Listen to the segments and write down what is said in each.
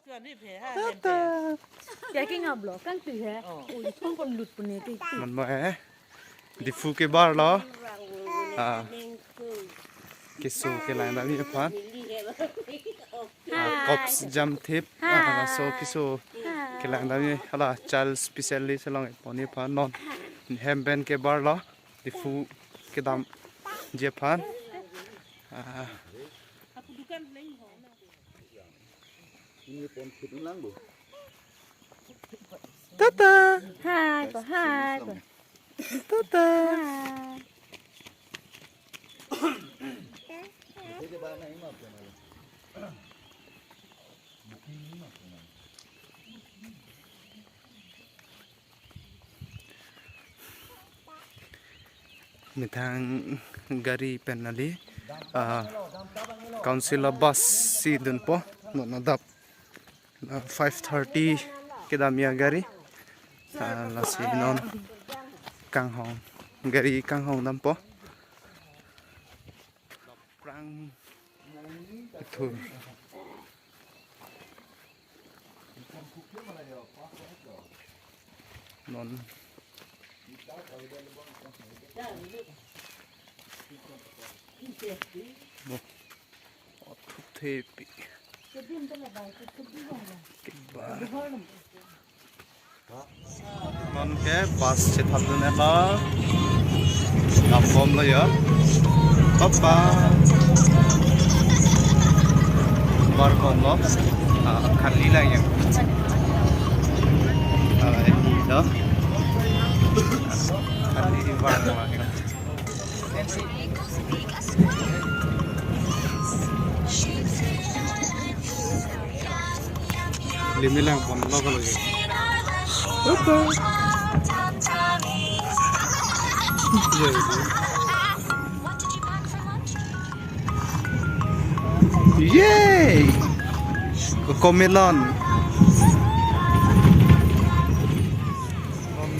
Tata. Cái ngọc lọ căng từ thế. Ôi không còn lụt của này thì. Mình mẹ Diphu ke bar lo. Keso Kelang dari Aphan. Cops jam tip. So Keso Kelang dari hala Childspecialist long poni Aphan non. Hemben ke bar lo. Diphu ke dam Aphan. Tata. Hai, có hai. Tata. Mitang gari penali council bus si dun po no nadap 5:30 kedamia gari la si non kanghong gari kanghong dam po prang itu non tepi non ke bus se thadune la napom la ya papa bar kon lo khali la ya đó khali bar la limilang pon lo ko lagi apa yay komelon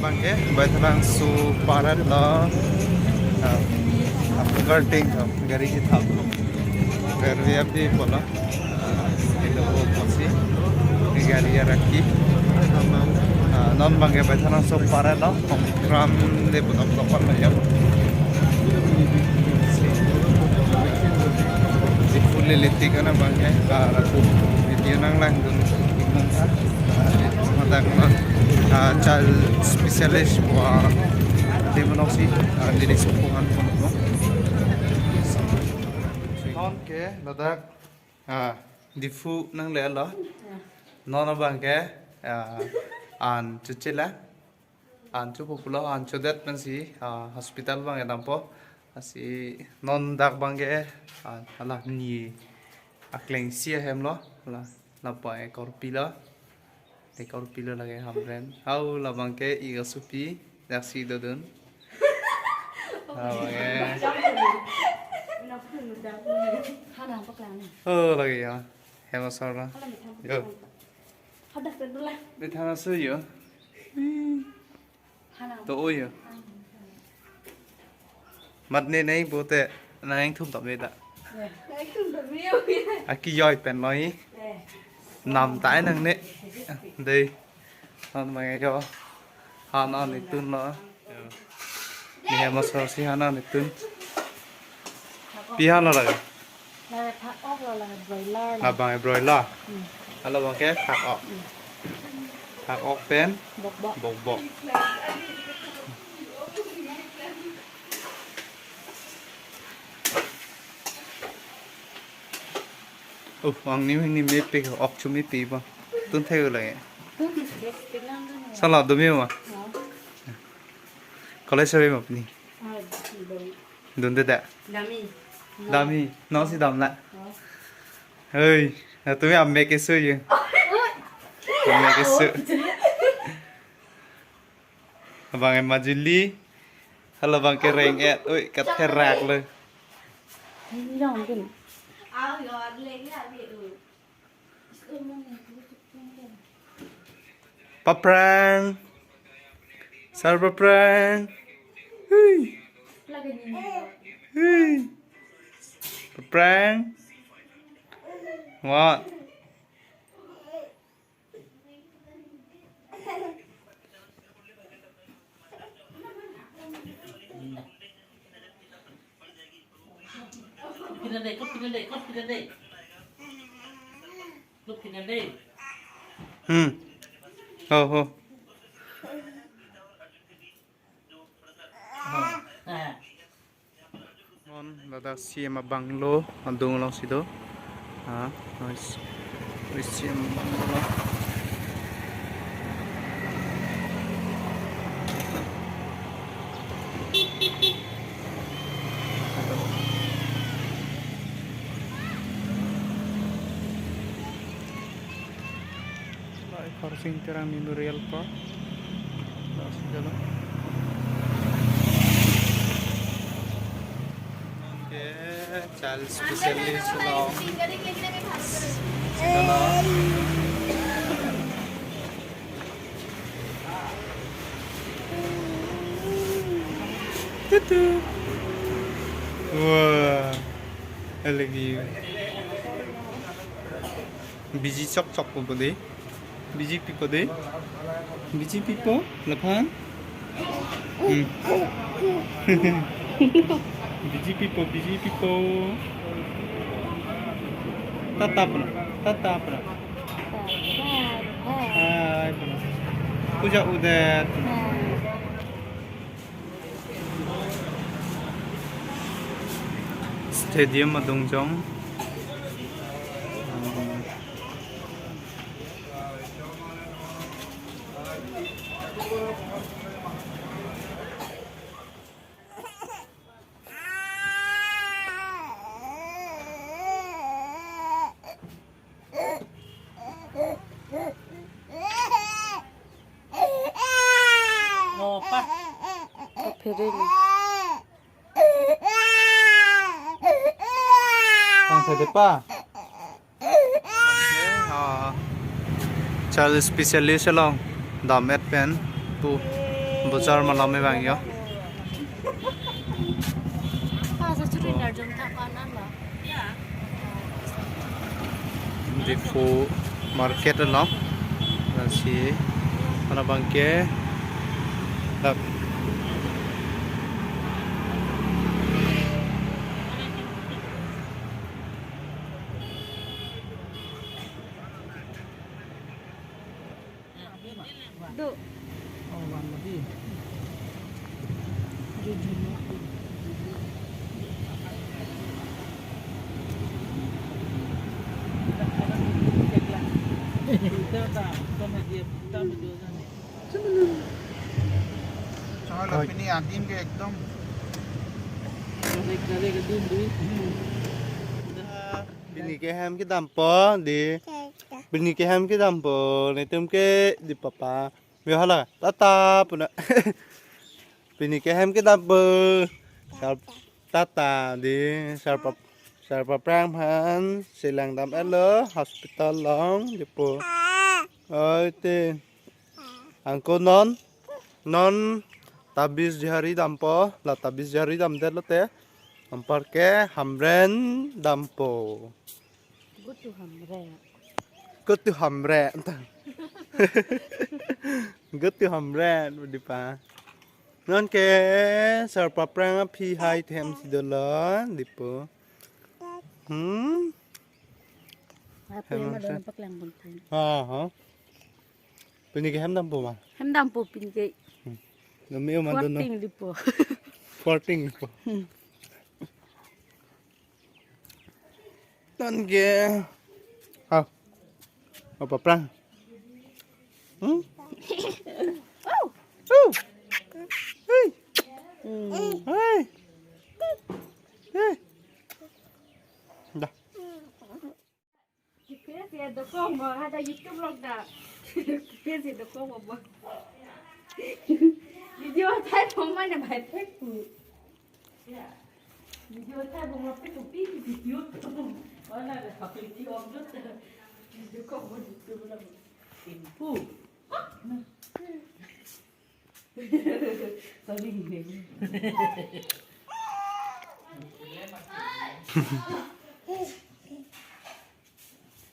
bangke baitlang su parat la garting gari ki thap gari abdi bola itu posisi gari ya rakhi non bangke baitlang su parat la gram le budak kapal la ya Diphu leliti kana bangke raku video nang lang dun ikmong sa matak Childspecialist wa di monoksi di Nesopo kan kono non ke ladak Diphu nang le la non bangke an chuchila an chu popular an chudet mansi hospital bang edampo asi non dak bangke ala ni akleng sia hem lo la pa korpila ekor pilo lagi hamren hau labang ke iga supi daksi dodun lagi ya hema sarla yo đi thang sư yo to yo mặt nên ấy bố tệ là anh thum tập đây đã aki yoi pen loi nằm tại năng nè đi con mày cho han ăn thì tun nó nè mà sao xí han ăn thì tun pi han nó là là bằng broiler là bằng cái phạc ốc pen bột bột ang ni me pe ok chumi pi ba tun theo lại sao làm được không ạ có lẽ sao em ni đun được đã đami nó sẽ đầm lại ơi tôi làm mấy cái sự gì mấy cái sự bằng em majuli hay là bằng cái rèn ẹt ơi cắt theo rạcเลยPaprang, sar paprang, paprang, what? Oh. Dadah siya banglo andung lang sido. Nice. Siya banglo. Horsing Terang Memorial Park. Child Specialist along. Tutu. Wah, lagi biji cok po deh. Biji pipo deh. Biji pipo, Aphan. Biji pipo. Tatap. Hai. Puja udah. Stadium Adongjong. Depa. Child Specialist along Damet pen tu bazar malam में bang yo. Diphu market along. Si mana bangke. Soalnya ini adim ke ekdom. Bini ke ham ke dampo di. Bini ke ham ke dampo. Netum ke di papa. Bihala tata puna. Bini ke ham ke dampo. Tata di sarpa prang han silang dam elo hospital long Diphu. Oi te. Angko non tabis jari dampo la tabis jari dam delo te ampar ke hamren dampo good to hamre good to hamre di pa non ke sarpa prang phi hai them sidolo Diphu Apa yang ada nampak yang penting. Pini ke ham dampo ma Hem dampu pinjai. Namio man dono Kuating Diphu. 14 po. Tan ke. Apa prang? Oh. Hey. Hey. Hey. Dah. Kira sih ada kong mau ada YouTube log dah. Kira sih ada kong mau. Video thay không ai làm bài phép phụ. Video thay không làm phép phụ pi video không. Đó là để học lịch thi ông rất là video không có YouTube là tiền phụ. Sorry này.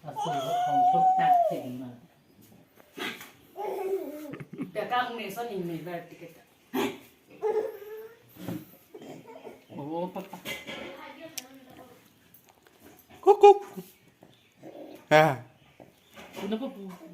Không tốt tác chuyện mà. Các ông này sao nhìn mình về ticket. Ồ, papa. Ah. Kenapa bu?